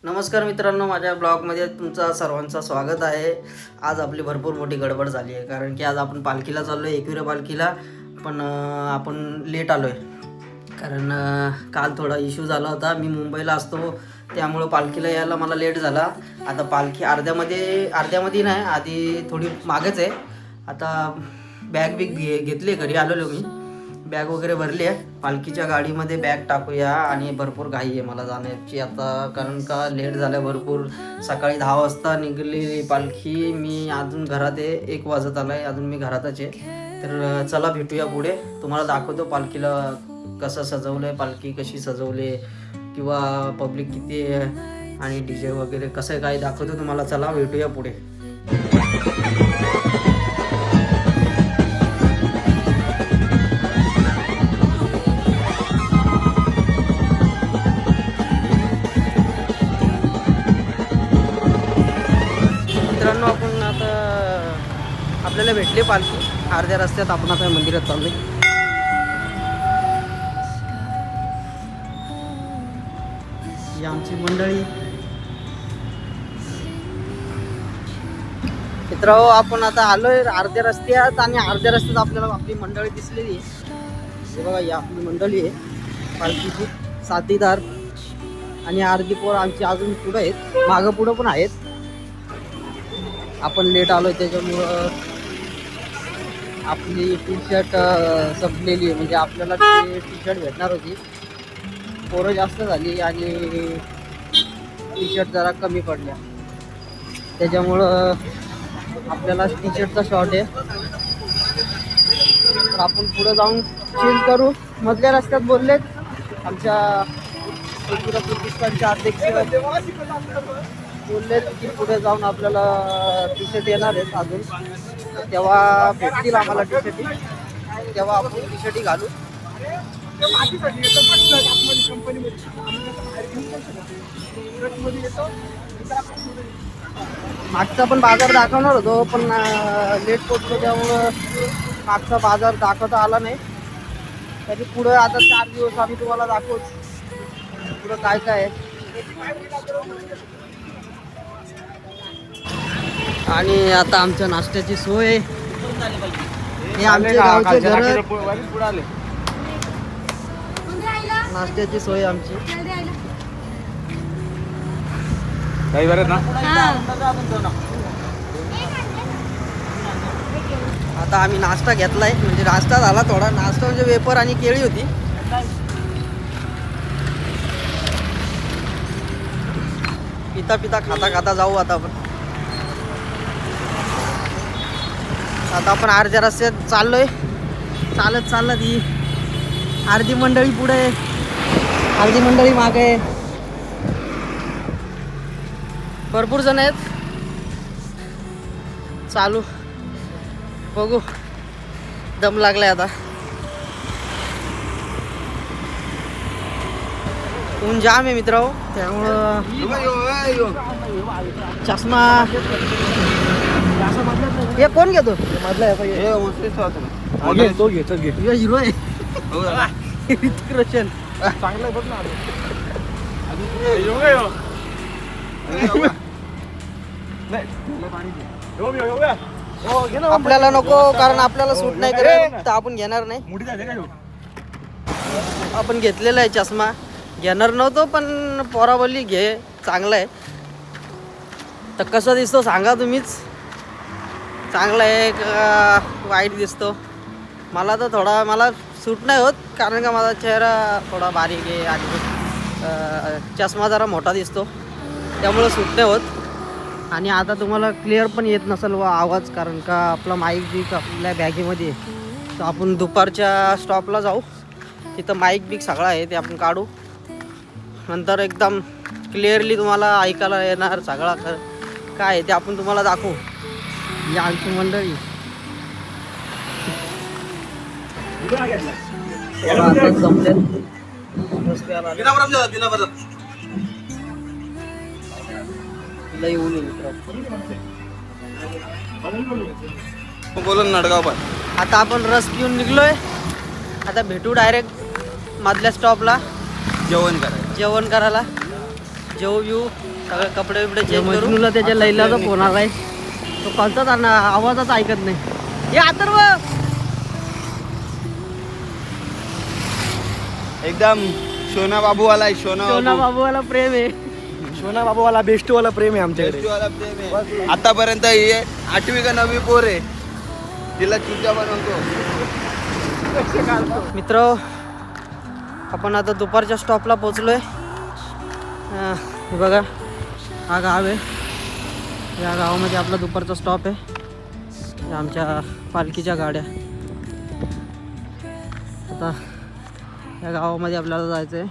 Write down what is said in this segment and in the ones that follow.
नमस्कार मित्रांनो, माझ्या ब्लॉगमध्ये तुमचं सर्वांचं स्वागत आहे. आज आपली भरपूर मोठी गडबड झाली आहे, कारण की आज आपण पालखीला चाललो आहे, एकविरा पालखीला. पण आपण लेट आलो आहे, कारण काल थोडा इश्यू झाला होता. मी मुंबईला असतो, त्यामुळं पालखीला यायला मला लेट झाला. आता पालखी अर्ध्यामध्ये नाही, आधी थोडी मागेच आहे. आता बॅग घेतली, घरी आलेलो मी, बॅग वगैरे भरली आहे. पालखीच्या गाडीमध्ये बॅग टाकूया आणि भरपूर घाई आहे मला जाण्याची आता, कारण का लेट झालं भरपूर. सकाळी 10 वाजता निघाली पालखी, मी अजून घरात आहे, 1 वाजत आला आहे, अजून मी घरातच आहे. तर चला भेटूया पुढे, तुम्हाला दाखवतो पालखीला कसं सजवलं आहे, पालखी कशी सजवली किंवा पब्लिक किती आहे आणि DJ वगैरे कसं काय दाखवतो तुम्हाला. चला भेटूया पुढे. मित्रांनो, आपण आता आपल्याला भेटली पालखी अर्ध्या रस्त्यात. आपण आता मंदिरात चाललोय. ही आमची मंडळी. मित्रांनो, आपण आता आलोय अर्ध्या रस्त्यात आणि अर्ध्या रस्त्यात आपल्याला आपली मंडळी दिसलेली आहे. हे बघा, ही आपली मंडळी आहे पालखीची, साथीदार. आणि अर्धी पोर आमची अजून पुढं आहेत, मागं पुढं पण आहेत. आपण लेट आलोय त्याच्यामुळं आपली टी-शर्ट संपलेली आहे, म्हणजे आपल्याला टी-शर्ट भेटणार होती. पोरं जास्त झाली आणि टी-शर्ट जरा कमी पडल्या, त्याच्यामुळं आपल्याला टी-शर्टचा शॉर्ट आहे. तर आपण पुढं जाऊन चेंज करू. मधल्या रस्त्यात बोललेत आमच्या प्रतिष्ठानचे अध्यक्ष, बोलले की पुढे जाऊन आपल्याला टी-शर्ट येणार आहेत अजून, तेव्हा भेटतील आम्हाला टी-शर्टी, तेव्हा आपण टी-शर्टी घालू. मागचा पण बाजार दाखवणार होतो, पण लेट पोचलो त्यामुळं मागचा बाजार दाखवता आला नाही. तरी पुढं आता 4 दिवस आम्ही तुम्हाला दाखवू पुढं काय काय आहे. आणि आता आमच्या नाश्त्याची सोय, हे आमचे गावचे घर, नाश्त्याची सोय आमची. आता आम्ही नाश्ता घेतलाय, म्हणजे नाश्ता झाला थोडा. नाश्ता म्हणजे वेपर आणि केळी होती. पिता खाता जाऊ आता आपण. आता आपण अर्ध्या रस्त्यात चाललोय, चालत ही अर्धी मंडळी पुढे, अर्धी मंडळी मागे, भरपूर जण आहेत. चालू बघू, दम लागलाय आता. ऊन जाम आहे मित्रांनो, त्यामुळं चष्मा हे कोण घेतो मधला आहे, तो घेतो हिरो आहे ऋतिक रोशन. चांगला बघ ना, आपल्याला नको, कारण आपल्याला सूट नाही करत, तर आपण घेणार नाही. आपण घेतलेला आहे चष्मा, घेणार नव्हतो पण पोरा बोलली घे, चांगला आहे. तर कसं दिसतो सांगा तुम्हीच, चांगला आहे का वाईट दिसतो. मला तर थोडा, मला सूट नाही होत, कारण का माझा चेहरा थोडा बारीक आहे आणि चष्मा जरा मोठा दिसतो, त्यामुळं सूट नाही होत. आणि आता तुम्हाला क्लिअर पण येत नसेल व आवाज, कारण का आपला माईक बिक आपल्या बॅगेमध्ये आहे. तर आपण दुपारच्या स्टॉपला जाऊ, तिथं माईक बिक सगळं आहे, ते आपण काढू, नंतर एकदम क्लिअरली तुम्हाला ऐकायला येणार सगळा काय आहे ते आपण तुम्हाला दाखवू. ही आमची मंडळी जमले. बोलून नडगाव पण. आता आपण रस पिऊन निघलोय. आता भेटू डायरेक्ट मधल्या स्टॉपला जेवण करायचं. जेवण करायला. जेव येऊ सगळे कपडे बिपडे चेंज करू. मजनूला त्याच्या लैलाचा फोन आलाय. तो कोणताच आवाजच ऐकत नाही. हे अथर्व एकदम शोना बाबूवाला शोना बाबूवाला प्रेम आहे. शोना बाबूवाला बेस्टवाला प्रेम आहे आमच्याकडे. आतापर्यंत ही 8वी का 9वी पोर आहे. तिला चुट्या बनवतो. मित्र आपण आता दुपारच्या स्टॉपला पोचलोय. हे बघा हा गाव आहे. या गावामध्ये आपला दुपारचा स्टॉप आहे. आमच्या पालखीच्या गाड्या. आता या गावामध्ये आपल्याला जायचं आहे.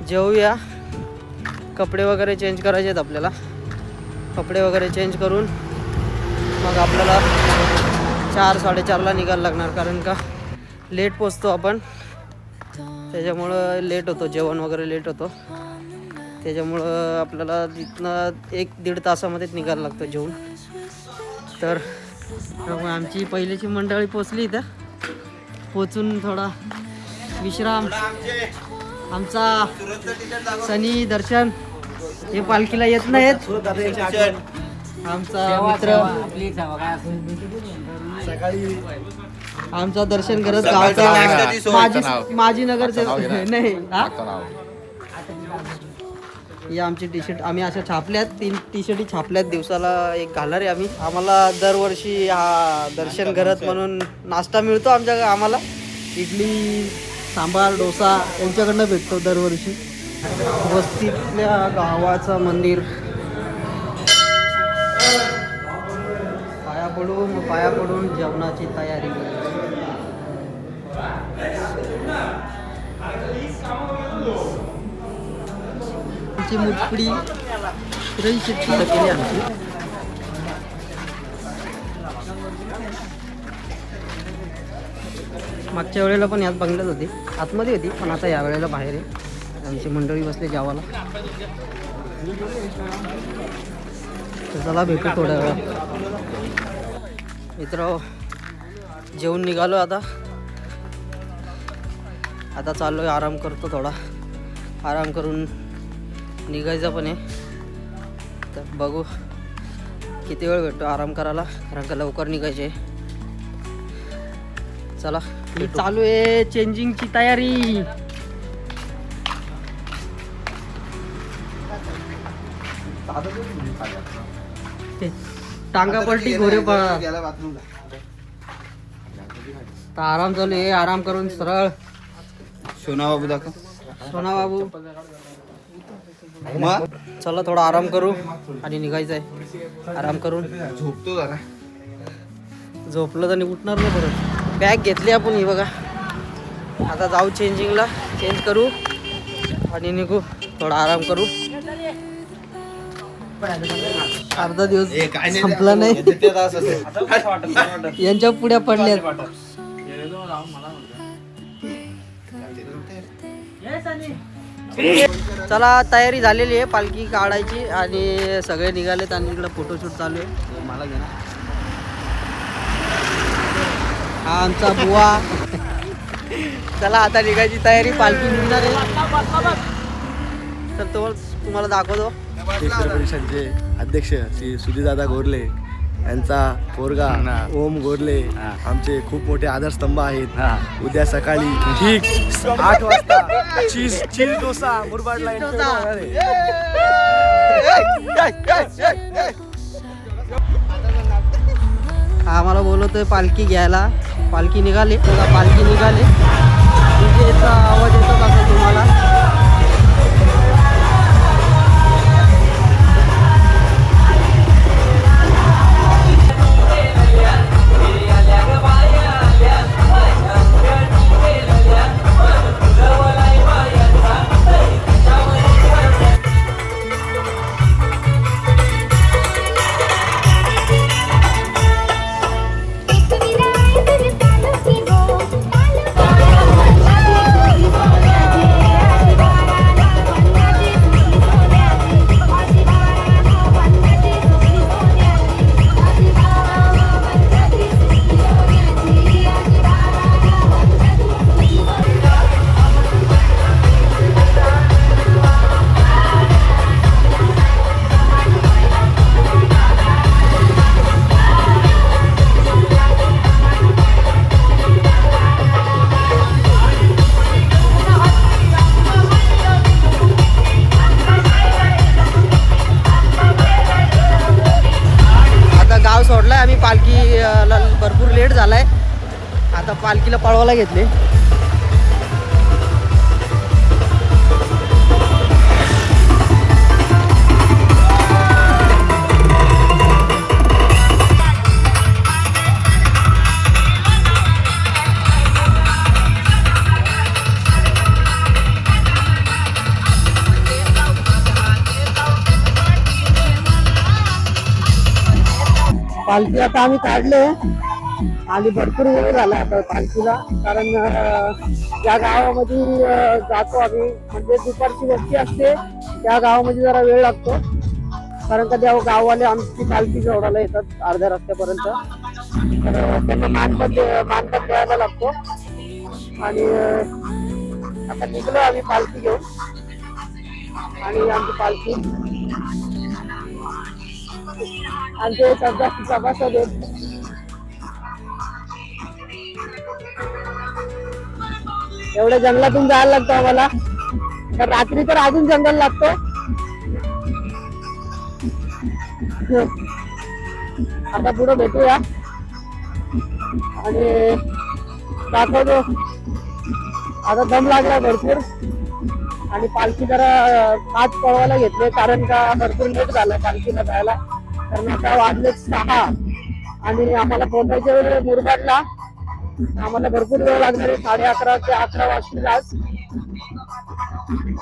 जेवूया. कपडे वगैरे चेंज करायचे आहेत आपल्याला. कपडे वगैरे चेंज करून मग आपल्याला 4-4:30ला निघायला लागणार. कारण का लेट पोचतो आपण. त्याच्यामुळं लेट होतो. जेवण वगैरे लेट होतो. त्याच्यामुळं आपल्याला तिथनं 1-1.5 तासामध्येच निघायला लागतं जेवून. तर आमची पहिलीची मंडळी पोचली इथं. पोचून थोडा विश्राम. आमचा सनी दर्शन हे पालखीला येत नाहीत. आमचा मित्र आमचा दर्शन करत गावचा माझी नगरचे नाही. ही आमची टी शर्ट आम्ही अशा छापल्यात. 3 टी शर्टी छापल्यात. दिवसाला एक घालणार आहे आम्ही. आम्हाला दरवर्षी हा दर्शन करत म्हणून नाश्ता मिळतो आम्हाला. इडली सांबार डोसा यांच्याकडनं भेटतो दरवर्षी. वस्तीतल्या गावाचं मंदिर. पाया पडून जेवणाची तयारी. आमची मुटपडी रई शेट्टी केली आमची. मागच्या वेळेला पण यात बंगल्यात होती. आतमध्ये होती पण आता या वेळेला बाहेर आहे. आमची मंडळी बसले जेवायला. चला भेटू थोड्या वेळा. मित्र जेवून निघालो आता चाललोय. आराम करतो थोडा. आराम करून निघायचं पण आहे. तर बघू किती वेळ भेटतो आराम करायला. कारण का लवकर निघायचे. चला चालू आहे चेंजिंगची तयारी. टांगा पलटी घोरे तर आराम चालू आहे. आराम करून सरळ शोना बाबू दाखव. सोना बाबू मग चला थोडा आराम करू आणि निघायचं आहे. आराम करून झोपतो जरा. झोपलं तर उठणार नाही परत. बॅग घेतली आपण ही बघा. आता जाऊ चेंजिंगला. चेंज करू आणि निघू. थोडा आराम करू. अर्धा दिवस संपला नाही. यांच्या पुढ्या पडल्यात. चला तयारी झालेली आहे पालखी काढायची आणि सगळे निघालेत आणि इकडे फोटोशूट चालू आहे. मला घे ना. हा आमचा बुवा. चला आता निघायची तयारी. पालखी निघणार आहे. तर तुम्हाला दाखवतो. केसर परिषदचे अध्यक्ष श्री सुधीरदादा गोरले यांचा पोरगा ओम गोरले आमचे खूप मोठे आधारस्तंभ आहेत. उद्या सकाळी ठीक 8 वाजता चीज डोसा मुरबाडला आम्हाला बोलवतोय पालखी घ्यायला. पालखी निघाली. पालखी निघाली. डीजेचा आवाज येतो का तुम्हाला? पालखीला पळवायला घेतले. पालखी आता आम्ही काढले आणि भरपूर वेळ झाला आता पालखीला. कारण ज्या गावामध्ये जातो आम्ही, म्हणजे दुपारची वस्ती असते त्या गावामध्ये जरा वेळ लागतो. कारण का त्या गाववाले आमची पालखी जोडायला येतात अर्ध्या रस्त्यापर्यंत, तर त्यांना मानपत द्यायला लागतो. आणि आता निघलो आम्ही पालखी घेऊन. आणि आमची पालखी आमचे सभासद आहेत. एवढ्या जंगलातून जायला लागतं आम्हाला, तर रात्री तर अजून जंगल लागतो. आता पुढे भेटूया आणि दाखवतो. आता दम लागला भरपूर आणि पालखी जरा आज पळवायला घेतले, कारण का भरपूर लेट झाला पालखीला जायला. कारण आता वाजले 6 आणि आम्हाला पोहोचायच्या वेळ मुरबाडला आम्हाला भरपूर वेळ लागणार आहे. 11:30 ते 11 वाजतील आज.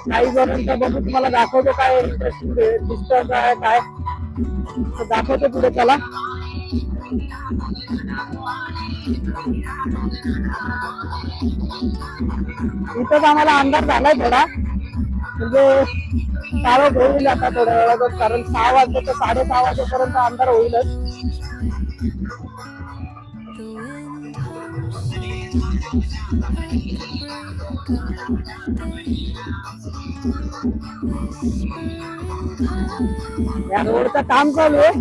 काही जणांचा बघू तुम्हाला दाखवतो काय इंटरेस्टिंग दिसतं काय दाखवतो पुढे. चला इथंच आम्हाला अंदाज झालाय थोडा, म्हणजे काळोख होईल आता थोड्या वेळात. कारण 6 वाजले तर 6:30 वाजेपर्यंत अंधार होईलच. या रोडचं काम चालू आहे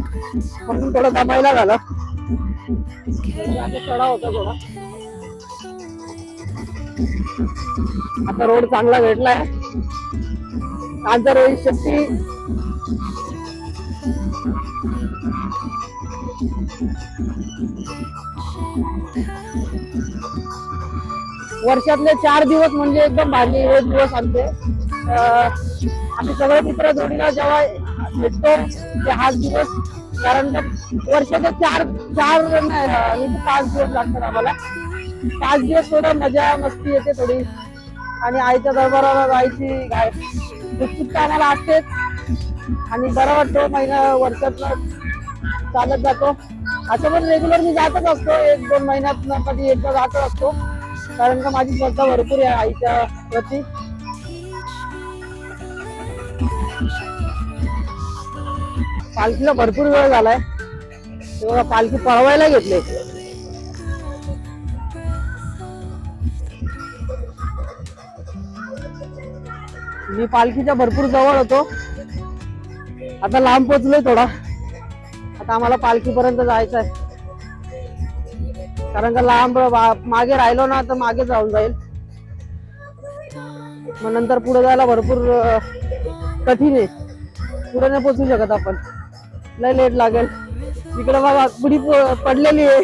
म्हणून थोडं दमायला झालं. चढा होता थोडा. आता रोड चांगला भेटलाय. कांचा रोहित शेट्टी वर्षातले 4 दिवस म्हणजे एकदम भारी हे दिवस आमचे. आम्ही सगळे मित्र जोडीला जेव्हा भेटतो ते हाच दिवस. कारण वर्षाचे 4 5 दिवस लागतात आम्हाला. 5 दिवस थोडं मजा मस्ती येते थोडी आणि आईच्या दरबाराला जायची उत्सुकता आम्हाला असतेच. आणि बरं वाटतो महिना वर्षातनं चालत जातो. असं पण रेग्युलर मी जातच असतो, 1-2 महिन्यात कधी एकदा जातच असतो. कारण का माझी श्रद्धा भरपूर आहे आईच्या प्रती. पालखीला भरपूर वेळ झालाय तेव्हा पालखी पळवायला घेतले. मी पालखीच्या भरपूर जवळ होतो, आता लांब पोचलोय थोडा. आता आम्हाला पालखीपर्यंत जायचं आहे. कारण का लांब मागे राहिलो ना तर मागे जाऊन जाईल, मग नंतर पुढे जायला भरपूर कठीण आहे. पुढे नाही पोचू शकत आपण, लय लेट लागेल. इकडे बघा पुढी पडलेली आहे.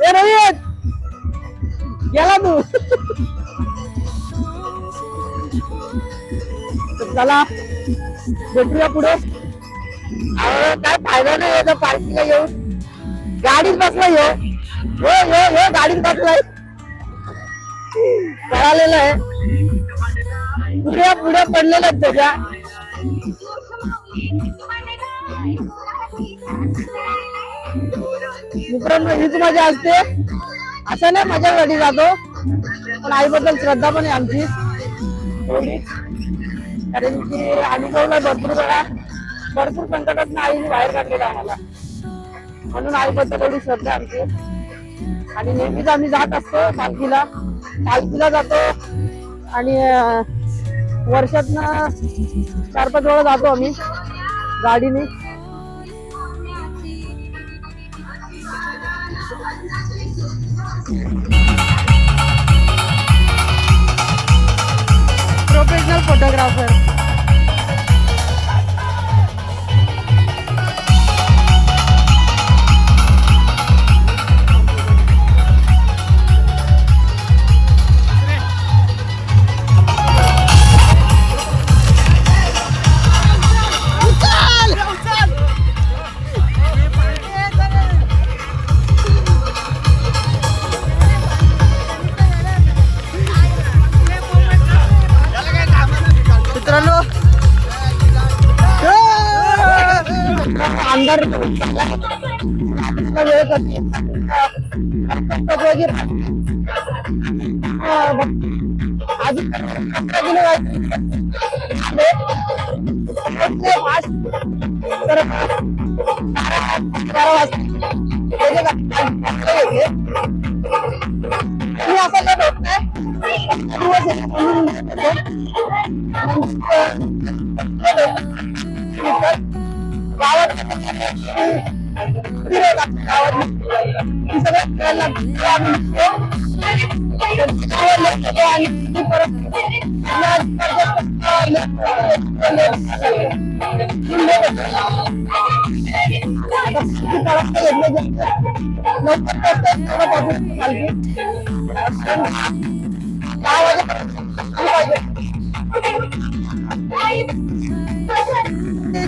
ए रोहित गेला तू. चला भेटूया पुढे. काय फायदा नाही याचा पार्किंगला येऊन. गाडीत बसलाय हो गाडीत बसलाय, कळालेलं आहे. पुढे पडलेलं आहे त्याच्या. मित्रांनो हीच मजा असते. असं नाही मजा गाडी जातो, पण आईबद्दल श्रद्धा पण आहे आमची थोडी. कारण की अनुभवला भरपूर वेळा भरपूर संकटात आईने बाहेर काढलेला आम्हाला, म्हणून आईबद्दल एवढी श्रद्धा आमची. आणि नेहमीच आम्ही जात असतो पालखीला जातो. आणि वर्षातनं 4-5 वेळा जातो आम्ही गाडीने. Professional photographer.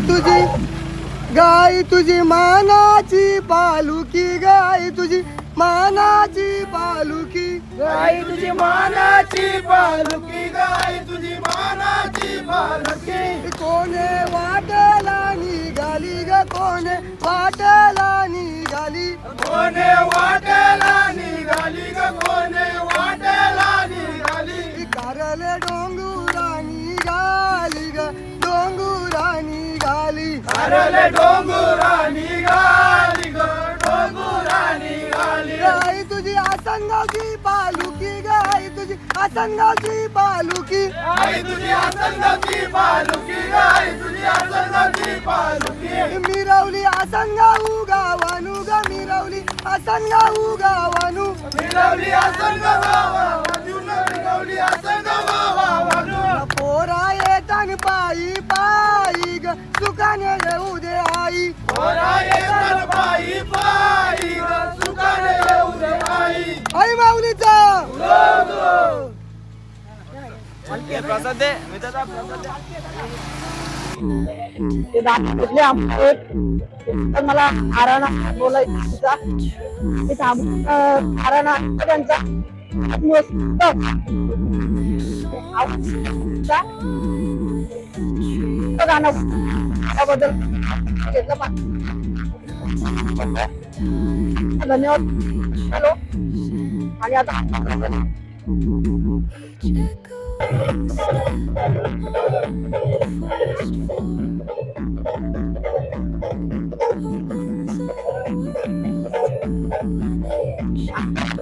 तुझी गाय तुझी मानाची पालुकी गाय तुझी मानाची पालुकी गाय तुझी मानाची पालुकी गाय तुझी मानाची पालुकी कोणे वाटेला निघाली ग कोणे वाटेला निघाली कोणे वाटेला निघाली ग कोणे वाटेला निघाली कारले डोंगुरा निघाली ग डोंगुरा निघाली अरे डोंगुरा निघाली ग डोंगुरा निघाली गाय तुझी आसनगावची पालुकी गाय तुझी आसनगावची पालुकी गाय तुझी आसनगावची पालुकी गाय तुझी आसनगावची पालुकी मिरवली आसनगाव गावानू ग मिरवली आसनगाव गावानू मिरवली आसनगाव मिरवली आसनगाव पोरा येतान पायी पायी ग सुखाने येऊ दे आई पोरा येतान पायी पायी ग सुखाने येऊ दे आई आई माऊलीचा प्रसाद दे मित्राचा प्रसाद दे ते दाखवले आमचे तर मला आराणा बोलायचा ते आराणा त्यांचा गाणं त्याबद्दल धन्यवाद. हॅलो आणि आता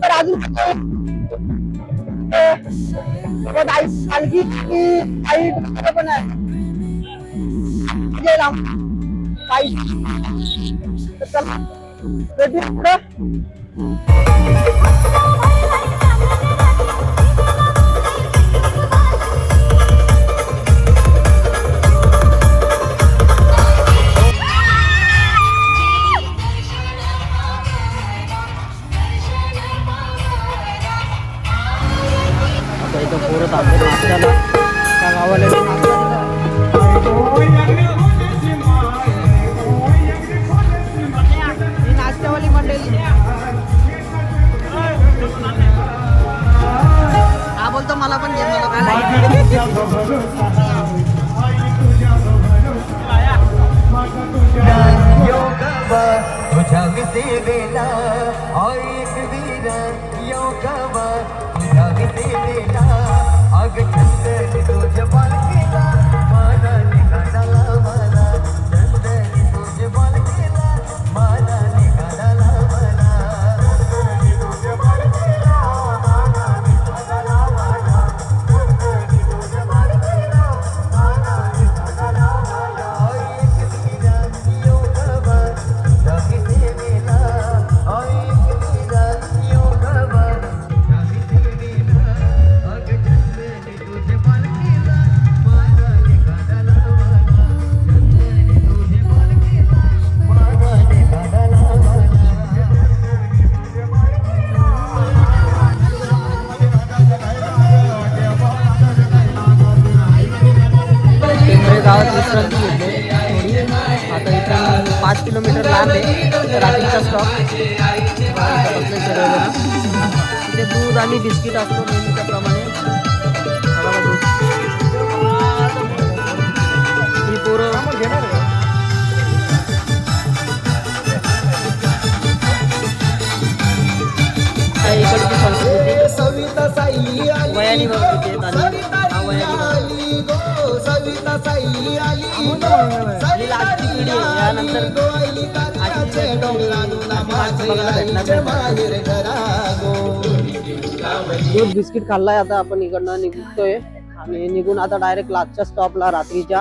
तर अजून आई पालखी आई पण आहे आई चला भेटू पुढं. इथं पोरं थांबले नाश्त्याला त्या गावाला नाश्त्यावाली मंडळी हा बोलतो मला पण घे मला गावात विश्रांती घेतली थोडी. आता इथून 5 किलोमीटर लांब आहे रात्रीचा स्टॉप. इथे दूध आणि बिस्किट असतो नेहमीच्या प्रमाणे. ही पोरं ही आजची पिढी आहे. यानंतर अशी माणसं बघायला भेटणार नाही. दूध बिस्किट खाल्लाय. आता आपण इकडनं निघतोय आणि निघून आता डायरेक्ट लास्टच्या स्टॉपला रात्रीच्या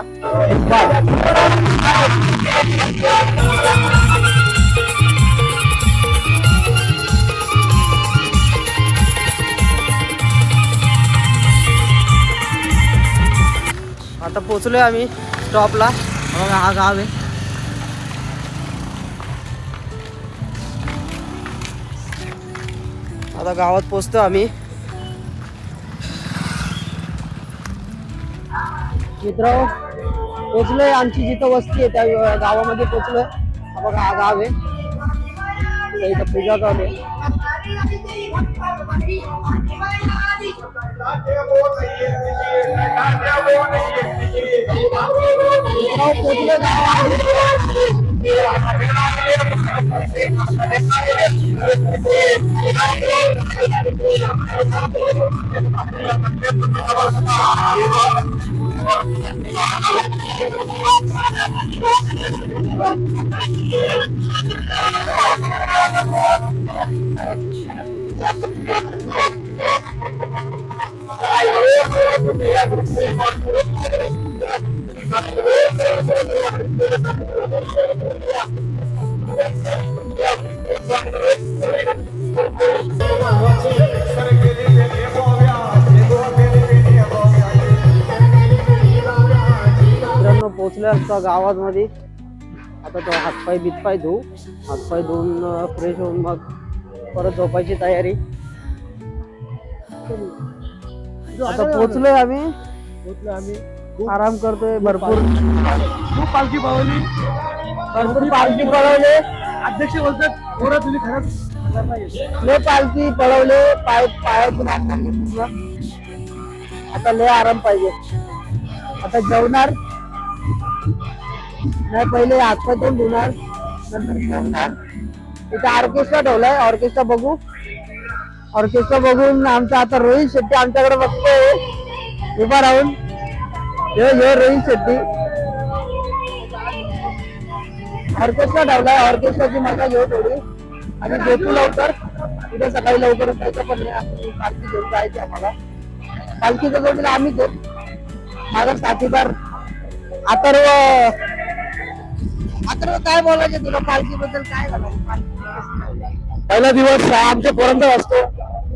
आता पोचलोय आम्ही स्टॉपला. बघा हा गाव आहे. आता गावात पोचतो आम्ही. मित्र पोचलोय. आमची जिथं वस्ती आहे त्या गावामध्ये पोचलोय. हा बघा हा गाव आहे. इथं पूजा चालू आहे. पोचल्या असता गावात मध्ये. आता तो हातपाय बितपाय धुवू. हातपाय धुवून फ्रेश होऊन मग परत झोपायची तयारी. आता पोचलोय आम्ही. आराम करतोय. भरपूर खूप पालखी पळवली. भरपूर पालखी पळवले. अध्यक्ष बोलतात पोरं तुम्ही खरंच लय पालखी पळवले. पायातून आता लय आराम पाहिजे. आता जेवणार नाही. पहिले हातपाय धुवून धुणार नंतर जेवणार. इथे ऑर्केस्ट्रा ठेवलाय. ऑर्केस्ट्रा बघू. ऑर्केस्ट्रा बघून आमचा आता रोहित शेट्टी आमच्याकडे बघतोय उभा राहून. हे रोहित शेट्टी. ऑर्केस्ट्रा ठेवलाय. ऑर्केस्ट्राची मजा घेऊ थोडी आणि झोपू लवकर. उद्या सकाळी लवकर उठायचं. पण पालखी घेऊन जायची आम्हाला. पालखीच्या जोडीला आम्हीच माझा साथीदार अथर्व. काय बोलायचं तुला पालखीबद्दल? काय झालं? पहिला दिवस आमच्या पोरांचा असतो.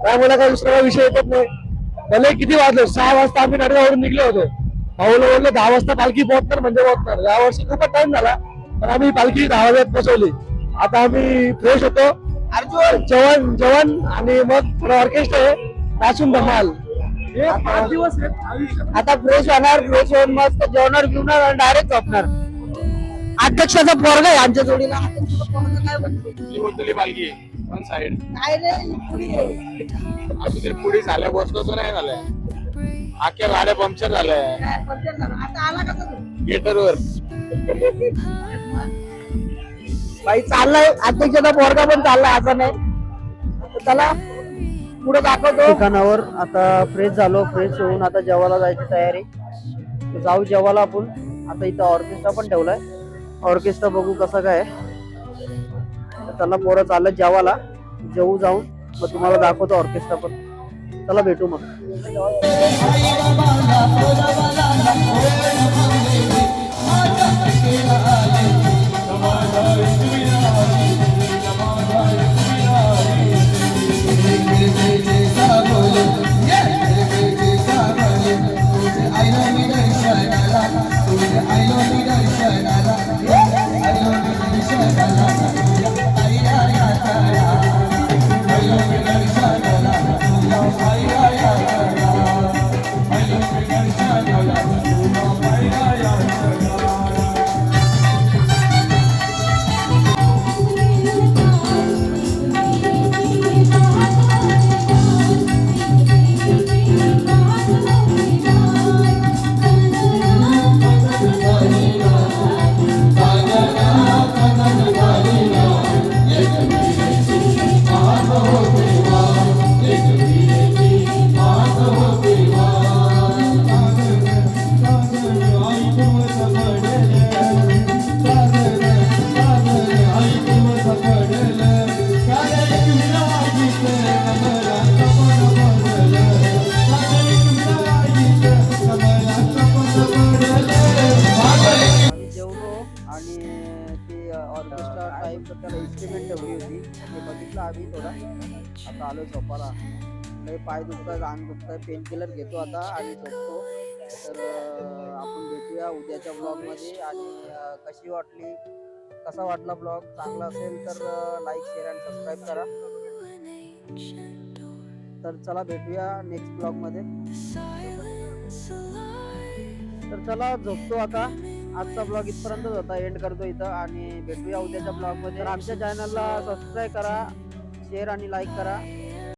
त्यामुळे काही दुसरा विषय येतच नाही. भले किती वाजले 6 वाजता आम्ही नडगावरून निघले होतो. भाऊला बोललो 10 वाजता पालखी पोहोचणार म्हणजे पोहोचणार. यावर्षी खूपच टाइम झाला पण आम्ही पालखी 10 वाजता पोहोचवली. आता आम्ही फ्रेश होतो. जेवण आणि मग थोडं ऑर्केस्ट्रा आहे. नाचून धमाल. 5 दिवस आता फ्रेश होणार. फ्रेश होऊन मस्त जेवणार बिवणार आणि डायरेक्ट झोपणार. अध्यक्षाचा पोरगा आहे आमच्या जोडीला. पालखी पण साईड काय नाही पुढे झाल्या बसलो तर नाही झालंय. आख्या गाड्या पंक्चर झाल्या आता आला का गेटरवर. बाई चाललाय. अध्यक्षाचा पोरगा पण चाललाय. असं नाही. चला पुढे दाखवतो ठिकाणावर. आता फ्रेश झालो. फ्रेश होऊन आता जेवायला जायची तयारी. जाऊ जेवायला आपण. आता इथं ऑर्केस्ट्रा पण ठेवलाय. ऑर्केस्ट्रा बघू कसं काय. चला पोरं चाललं जेवायला. जेवू जाऊन मग तुम्हाला दाखवतो ऑर्केस्ट्रा पण. चला भेटू मग. बोलतात त्याला इन्स्ट्रुमेंट ठेवली होती ते बघितलं आम्ही थोडा. आता आलो झोपाला. लय पाय दुखतात, अंग दुखतं, पेन किलर घेतो आता आणि झोपतो. तर आपण भेटूया उद्याच्या ब्लॉगमध्ये. आणि कसा वाटला ब्लॉग? चांगला असेल तर लाईक शेअर आणि सबस्क्राईब करा. तर चला भेटूया नेक्स्ट ब्लॉगमध्ये. तर चला झोपतो आता. आजचा ब्लॉग इथपर्यंतच होता, एंड करतो इथं आणि भेटूया उद्याच्या ब्लॉगमध्ये. आमच्या चॅनलला सबस्क्राईब करा, शेअर आणि लाईक करा.